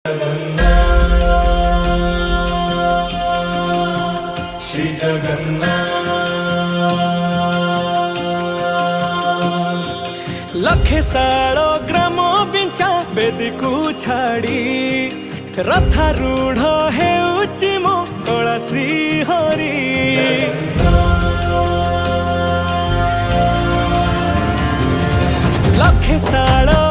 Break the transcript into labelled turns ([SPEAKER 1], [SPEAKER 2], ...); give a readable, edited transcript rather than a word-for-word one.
[SPEAKER 1] श्री जगन्नाथ।
[SPEAKER 2] लखे सालो ग्राम बिंचा बेदी को छाड़ी रथारूढ़ हेउची मो कला श्री हरि। लखे सालो